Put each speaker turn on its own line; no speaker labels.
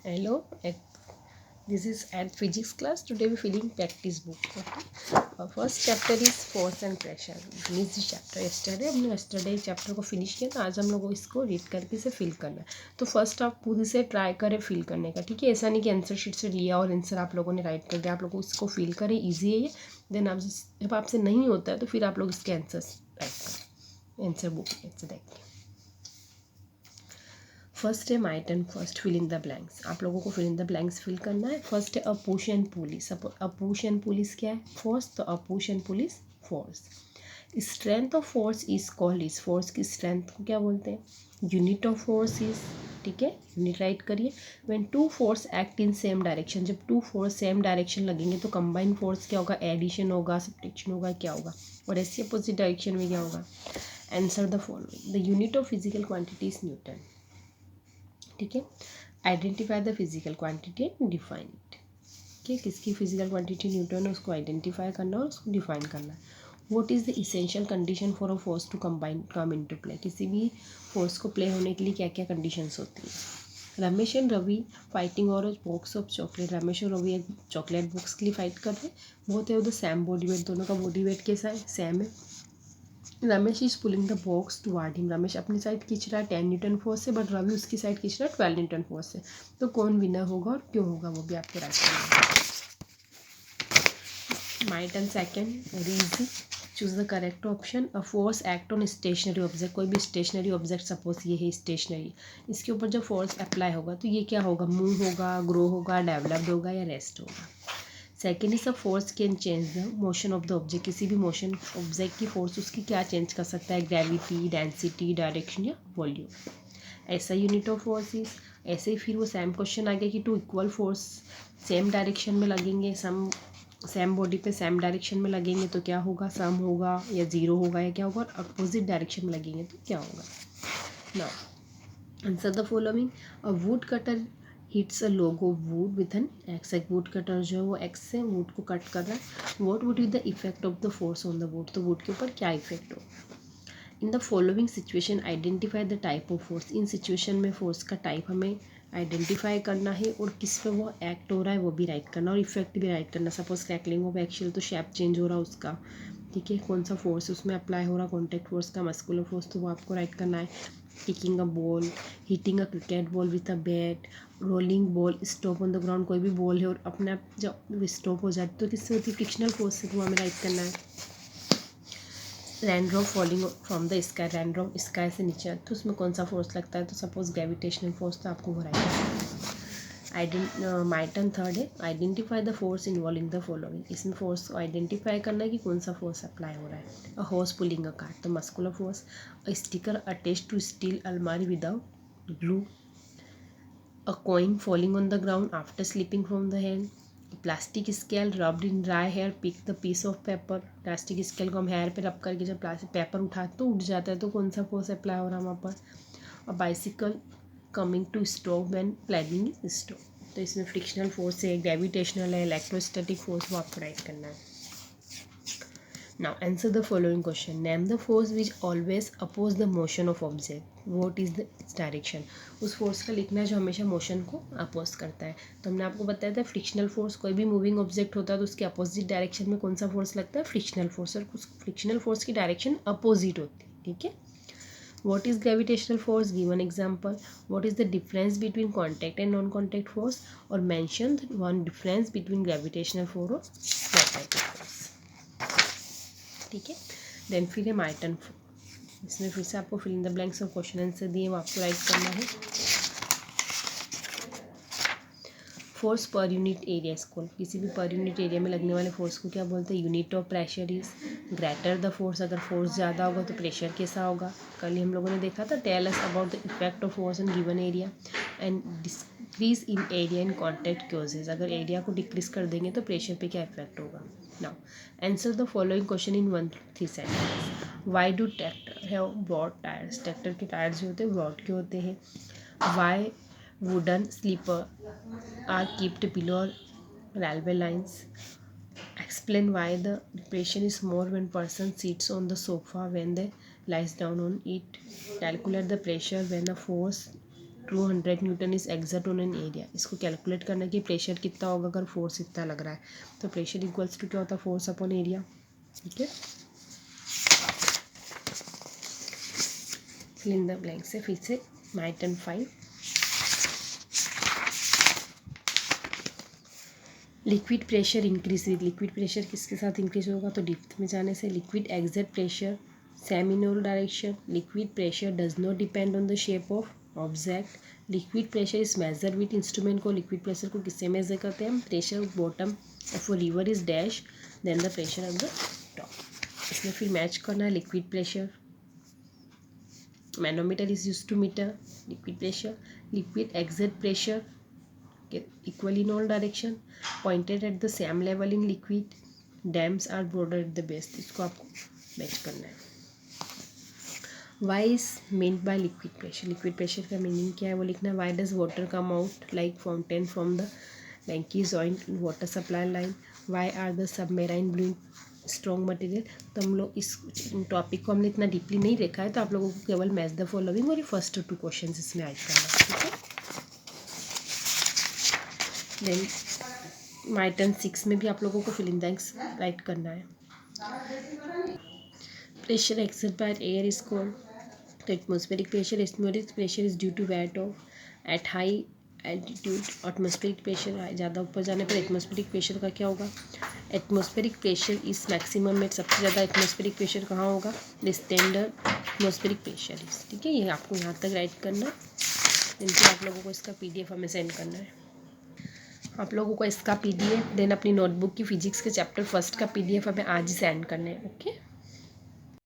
Hello, this is at physics class. Today we're filling practice book. Okay. Our first chapter is force and pressure. Finish this chapter yesterday. हमने yesterday chapter को finish किया, तो आज हम लोग को इसको रीड करके इसे फिल करना है. तो फर्स्ट आप खुद इसे ट्राई करें फिल करने का, ठीक है. ऐसा नहीं कि आंसर शीट से लिया और आंसर आप लोगों ने राइट कर दिया. आप लोग को इसको फिल करें, ईजी है ये. देन आप जब आपसे नहीं होता है तो फिर आप लोग इसके आंसर्स राइट करें आंसर बुक में से देख के. फर्स्ट है my turn. First fill in the blanks. आप लोगों को fill in the blanks fill करना है. फर्स्ट है a push and pull. A push and pull क्या है? फोर्स. तो a push and pull force. Strength of force is called. इस फोर्स की स्ट्रेंथ को क्या बोलते हैं? यूनिट ऑफ फोर्स इज, ठीक है, यूनिट राइट करिए. When two force act in same direction. जब टू फोर्स सेम डायरेक्शन लगेंगे तो कंबाइंड फोर्स क्या होगा? एडिशन होगा, सब्ट्रैक्शन होगा, क्या होगा? और ऐसे अपोजिट डायरेक्शन में क्या होगा? Answer the following. The unit of physical quantity is Newton. ठीक है. Identify the physical quantity and define it. ठीक है, किसकी फिजिकल क्वांटिटी न्यूटन है उसको आइडेंटिफाई करना और उसको डिफाइन करना है. What is the essential condition for a force to come into play. किसी भी फोर्स को प्ले होने के लिए क्या क्या कंडीशंस होती हैं? रमेश एंड रवि फाइटिंग और बॉक्स ऑफ चॉकलेट. रमेश और रवि एक चॉकलेट बॉक्स के लिए फाइट कर रहे हैं. बहुत है, उधर सेम बॉडी वेट, दोनों का बॉडी वेट कैसा है? सेम है. Ramesh is pulling the box toward him. Ramesh अपनी साइड खींच रहा है 10 न्यूटन फोर्स से, बट रवि उसकी साइड खींच रहा है 12 न्यूटन फोर्स से. तो कौन विनर होगा और क्यों होगा वो भी आपको राइट करना है. My turn second. Very easy. Choose the correct option. A force act on stationary object. कोई भी स्टेशनरी ऑब्जेक्ट, सपोज ये है स्टेशनरी, इसके ऊपर जब फोर्स अप्लाई होगा तो ये क्या होगा? मूव होगा, ग्रो होगा, डेवलप्ड होगा या रेस्ट होगा. Second is a force can change the motion of the object. किसी भी मोशन ऑब्जेक्ट की फोर्स उसकी क्या चेंज कर सकता है? ग्रेविटी, डेंसिटी, डायरेक्शन या वॉल्यूम. ऐसा यूनिट ऑफ फोर्स इज. ऐसे ही फिर वो सेम क्वेश्चन आ गया कि two equal force same direction में लगेंगे, सेम बॉडी पे सेम डायरेक्शन में लगेंगे तो क्या होगा? सम होगा या जीरो होगा या क्या होगा? और अपोजिट डायरेक्शन में लगेंगे तो क्या होगा? Now answer the following. A would cutter hits a log of would with an x. एक वुड कटर जो है वो एक्स से वुड को कट कर रहा है. What would be the effect of the force on the wood. तो वुड के ऊपर क्या इफेक्ट होगा? In the following situation identify the type of force. In situation में फोर्स का टाइप हमें आइडेंटिफाई करना है और किस पे वो एक्ट हो रहा है वो भी राइट करना और इफेक्ट भी राइट करना. सपोज क्रैकलिंग ऑफ एक्शियल, तो शेप चेंज हो रहा है उसका, ठीक है, कौन सा फोर्स उसमें अप्लाई हो रहा, कॉन्टैक्ट फोर्स का, मस्कुलर फोर्स, तो वो आपको राइट करना है. Kicking a ball, hitting a cricket ball with a bat, rolling ball, stop on the ground. कोई भी बॉल है और अपने आप जब स्टॉप हो जाती तो किससे होती है? फ्रिक्शनल फोर्स से, तो हमें राइट करना है. Raindrop falling from the sky. Raindrop sky से नीचे आते तो उसमें कौन सा फोर्स लगता है? तो सपोज ग्रेविटेशनल फोर्स, तो आपको वो राइट करना है. माई टर्न थर्ड है. Identify the force involving the following. इसमें फोर्स को आइडेंटिफाई करना है कि कौन सा फोर्स अप्लाई हो रहा है. A horse pulling a cart, तो muscular force. A sticker attach to steel अलमारी without glue. A coin falling on the ground after slipping from the hand. Plastic scale rubbed in dry hair pick the piece of paper. Plastic scale को हम hair पे रब करके जब plastic paper उठाते तो उठ जाता है, तो कौन सा फोर्स अप्लाई हो रहा है वहाँ पर? A bicycle coming to stop when plugging stop. तो इसमें फ्रिक्शनल फोर्स है, ग्रेविटेशनल है, इलेक्ट्रोस्टैटिक फोर्स, वो आपको राइट करना है. Now answer the following question. Name the force which always oppose the motion of object. What is the direction. उस force का लिखना है जो हमेशा मोशन को अपोज करता है. तो हमने आपको बताया था फ्रिक्शनल फोर्स, कोई भी मूविंग ऑब्जेक्ट होता है तो उसके अपोजिट डायरेक्शन में कौन सा फोर्स लगता है? Frictional force. और उस फ्रिक्शनल फोर्स की डायरेक्शन अपोजिट होती है, ठीक है. What is gravitational force? Given example. What is the difference between contact and non-contact force? और mention one difference between gravitational force और magnetic force. ठीक है. देन फिर है माई टर्न. इसमें फिर से आपको फिल इन द ब्लैंक्स और क्वेश्चन आंसर दिए वो आपको राइट करना है. फोर्स पर यूनिट एरिया इसको, किसी भी पर यूनिट एरिया में लगने वाले फोर्स को क्या बोलते हैं? Unit of pressure is greater the force. अगर फोर्स ज़्यादा होगा तो प्रेशर कैसा होगा? कल ही हम लोगों ने देखा था. Tell us about the effect of force in given area. And decrease in area in contact causes. अगर एरिया को डिक्रीज कर देंगे तो प्रेशर पे क्या इफेक्ट होगा. Now answer the following question in 1-3 sentence. Why do tractor have broad tyres. Tractor के tyres जो होते हैं ब्रॉड के होते हैं. Why wooden sleeper are kept below railway lines. Explain why the depression is more when person sits on the sofa when they lies down on it. Calculate the pressure when a force 200 Newton is exert on an area. इसको calculate करना कि pressure कितना होगा अगर force इतना लग रहा है, तो प्रेशर इक्वल्स टू क्या होता है, फोर्स अपॉन एरिया। ठीक है, फिल इन द ब्लैंक से फिर से माइटन 5। Liquid pressure increase with, liquid pressure किसके साथ इंक्रीज होगा, तो डिप्थ में जाने से। Liquid exert pressure same in all direction. Liquid pressure does not depend on the shape of object. Liquid pressure is measure with instrument को, liquid pressure को किससे मेजर करते हैं हम, pressure bottom of a river is dash than the pressure of the top. इसमें फिर match करना है liquid pressure, manometer is use to meter liquid pressure. Liquid exert pressure equal in all direction, pointed at the same level in liquid, dams are broader at the base। इसको आपको match करना है। Why is meant by liquid pressure, liquid pressure का meaning क्या है वो लिखना है। Why does water come out like fountain from the tank joint water supply line? Why are the submarine blue strong material. तो हम लोग इस टॉपिक को हमने इतना डीपली नहीं देखा है, तो आप लोगों को केवल मैच द फॉलोइंग और ये फर्स्ट 2 क्वेश्चन इसमें ऐड करना है। ठीक है, देन माइटन 6 में भी आप लोगों को फिल इन ब्लैंक्स राइट करना है। Pressure exert by air is called, तो atmospheric pressure is due to weight of at high altitude. Atmospheric pressure ज़्यादा ऊपर जाने पर एटमॉस्फेरिक प्रेशर का क्या होगा, एटमॉस्फेरिक प्रेशर इज मैक्सिमम में, सबसे ज़्यादा एटमॉस्फेरिक प्रेशर कहाँ होगा, the standard atmospheric pressure is. ठीक है, ये आपको यहाँ तक राइट करना है। इनसे आप लोगों को इसका PDF हमें सेंड करना है। आप लोगों को इसका PDF देन अपनी नोटबुक की फिजिक्स के चैप्टर 1 का PDF हमें आज ही सेंड करना है। ओके।